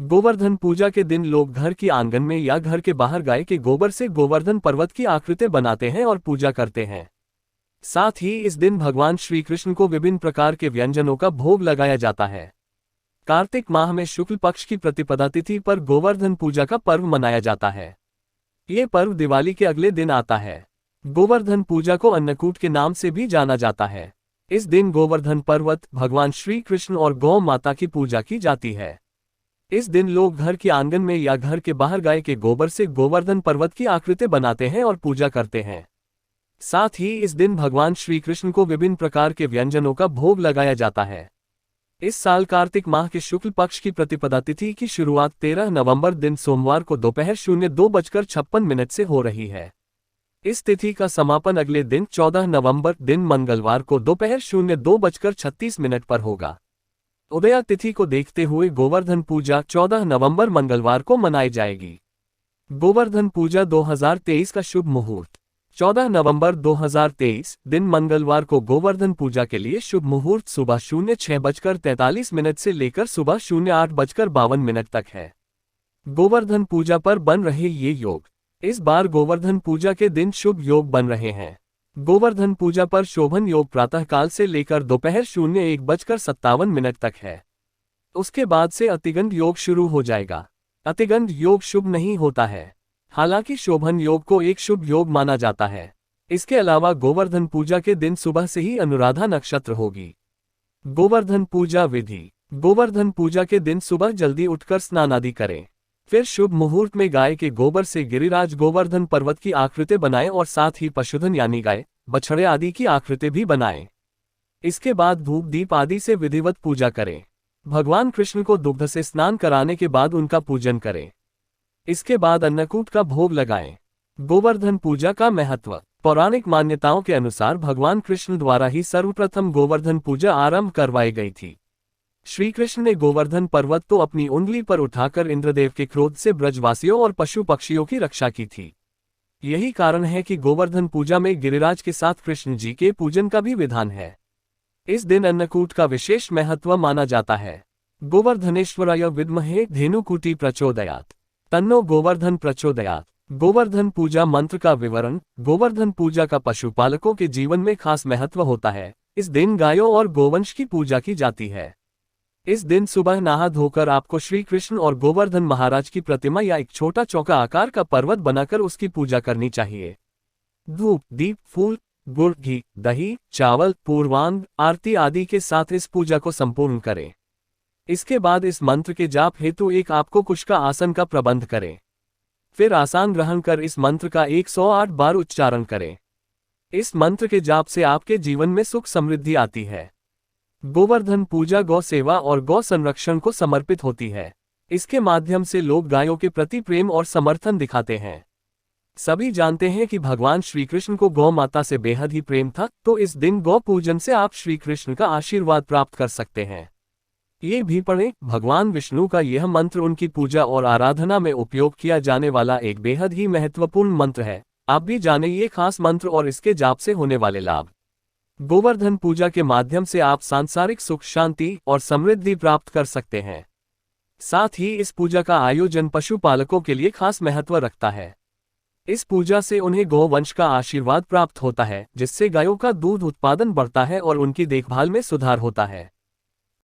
गोवर्धन पूजा के दिन लोग घर की आंगन में या घर के बाहर गाय के गोबर से गोवर्धन पर्वत की आकृति बनाते हैं और पूजा करते हैं। साथ ही इस दिन भगवान श्री कृष्ण को विभिन्न प्रकार के व्यंजनों का भोग लगाया जाता है। कार्तिक माह में शुक्ल पक्ष की प्रतिपदा तिथि पर गोवर्धन पूजा का पर्व मनाया जाता है। ये पर्व दिवाली के अगले दिन आता है। गोवर्धन पूजा को अन्नकूट के नाम से भी जाना जाता है। इस दिन गोवर्धन पर्वत, भगवान श्री कृष्ण और गौ माता की पूजा की जाती है। इस दिन लोग घर के आंगन में या घर के बाहर गाय के गोबर से गोवर्धन पर्वत की आकृति बनाते हैं और पूजा करते हैं। साथ ही इस दिन भगवान श्री कृष्ण को विभिन्न प्रकार के व्यंजनों का भोग लगाया जाता है। इस साल कार्तिक माह के शुक्ल पक्ष की प्रतिपदा तिथि की शुरुआत 13 नवंबर दिन सोमवार को दोपहर 02:56 से हो रही है। इस तिथि का समापन अगले दिन 14 नवंबर दिन मंगलवार को दोपहर 02:36 पर होगा। उदया तिथि को देखते हुए गोवर्धन पूजा 14 नवंबर मंगलवार को मनाई जाएगी। गोवर्धन पूजा 2023 का शुभ मुहूर्त 14 नवंबर 2023 दिन मंगलवार को गोवर्धन पूजा के लिए शुभ मुहूर्त सुबह 06:43 से लेकर सुबह 08:52 तक है। गोवर्धन पूजा पर बन रहे ये योग। इस बार गोवर्धन पूजा के दिन शुभ योग बन रहे हैं। गोवर्धन पूजा पर शोभन योग प्रातःकाल से लेकर दोपहर 01:57 तक है। उसके बाद से अतिगंध योग शुरू हो जाएगा। अतिगंध योग शुभ नहीं होता है, हालांकि शोभन योग को एक शुभ योग माना जाता है। इसके अलावा गोवर्धन पूजा के दिन सुबह से ही अनुराधा नक्षत्र होगी। गोवर्धन पूजा विधि। गोवर्धन पूजा के दिन सुबह जल्दी उठकर स्नान आदि करें। फिर शुभ मुहूर्त में गाय के गोबर से गिरिराज गोवर्धन पर्वत की आकृति बनाएं और साथ ही पशुधन यानी गाय, बछड़े आदि की आकृति भी बनाएं। इसके बाद धूप दीप आदि से विधिवत पूजा करें। भगवान कृष्ण को दुग्ध से स्नान कराने के बाद उनका पूजन करें। इसके बाद अन्नकूट का भोग लगाएं। गोवर्धन पूजा का महत्व। पौराणिक मान्यताओं के अनुसार भगवान कृष्ण द्वारा ही सर्वप्रथम गोवर्धन पूजा आरंभ करवाई गई थी। श्री कृष्ण ने गोवर्धन पर्वत तो अपनी उंगली पर उठाकर इंद्रदेव के क्रोध से ब्रजवासियों और पशु पक्षियों की रक्षा की थी। यही कारण है कि गोवर्धन पूजा में गिरिराज के साथ कृष्ण जी के पूजन का भी विधान है। इस दिन अन्नकूट का विशेष महत्व माना जाता है। गोवर्धनेश्वराय विद्महे धेनुकूटी प्रचोदयात्, तन्नो गोवर्धन प्रचोदयात्। गोवर्धन पूजा मंत्र का विवरण। गोवर्धन पूजा का पशुपालकों के जीवन में खास महत्व होता है। इस दिन गायों और गोवंश की पूजा की जाती है। इस दिन सुबह नहा धोकर आपको श्री कृष्ण और गोवर्धन महाराज की प्रतिमा या एक छोटा चौका आकार का पर्वत बनाकर उसकी पूजा करनी चाहिए। धूप, दीप, फूल, गुड़, घी, दही, चावल, पूर्वांग, आरती आदि के साथ इस पूजा को संपूर्ण करें। इसके बाद इस मंत्र के जाप हेतु एक आपको कुश का आसन का प्रबंध करें। फिर आसन ग्रहण कर इस मंत्र का 108 बार उच्चारण करें। इस मंत्र के जाप से आपके जीवन में सुख समृद्धि आती है। गोवर्धन पूजा गौ सेवा और गौ संरक्षण को समर्पित होती है। इसके माध्यम से लोग गायों के प्रति प्रेम और समर्थन दिखाते हैं। सभी जानते हैं कि भगवान श्री कृष्ण को गौ माता से बेहद ही प्रेम था, तो इस दिन गौ पूजन से आप श्री कृष्ण का आशीर्वाद प्राप्त कर सकते हैं। ये भी पढ़ें, भगवान विष्णु का यह मंत्र उनकी पूजा और आराधना में उपयोग किया जाने वाला एक बेहद ही महत्वपूर्ण मंत्र है। आप भी जानें ये खास मंत्र और इसके जाप से होने वाले लाभ। गोवर्धन पूजा के माध्यम से आप सांसारिक सुख, शांति और समृद्धि प्राप्त कर सकते हैं। साथ ही इस पूजा का आयोजन पशुपालकों के लिए खास महत्व रखता है। इस पूजा से उन्हें गौवंश का आशीर्वाद प्राप्त होता है, जिससे गायों का दूध उत्पादन बढ़ता है और उनकी देखभाल में सुधार होता है।